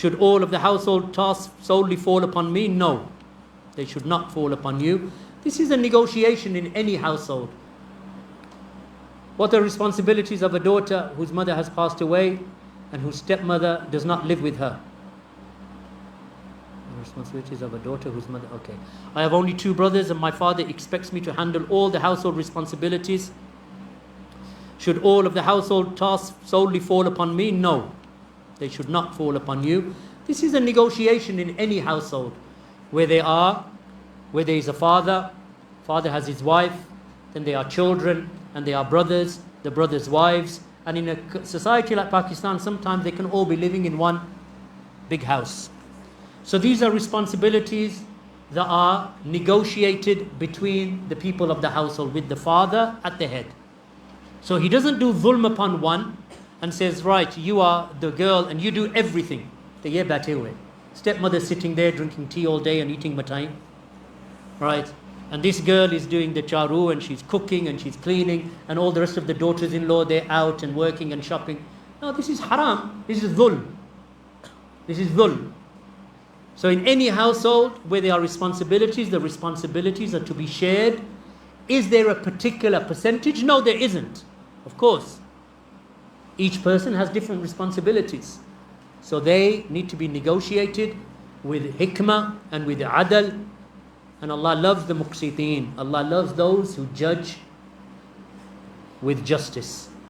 Should all of the household tasks solely fall upon me? No, they should not fall upon you. This is a negotiation in any household. What are responsibilities of a daughter whose mother has passed away and whose stepmother does not live with her? The responsibilities of a daughter whose mother... Okay. I have only 2 brothers and my father expects me to handle all the household responsibilities. Should all of the household tasks solely fall upon me? No, they should not fall upon you. This is a negotiation in any household where there is a father has his wife, then there are children, and there are brothers, the brothers' wives. And in a society like Pakistan, sometimes they can all be living in one big house. So these are responsibilities that are negotiated between the people of the household with the father at the head. So he doesn't do dhulm upon one and says, right, you are the girl and you do everything. Ye baithe hue. Stepmother sitting there drinking tea all day and eating matai. Right? And this girl is doing the charu and she's cooking and she's cleaning, and all the rest of the daughters-in-law, they're out and working and shopping. No, this is haram. This is dhulm. This is dhulm. So in any household where there are responsibilities, the responsibilities are to be shared. Is there a particular percentage? No, there isn't. Of course. Each person has different responsibilities. So they need to be negotiated with hikmah and with adal. And Allah loves the muqsiteen. Allah loves those who judge with justice.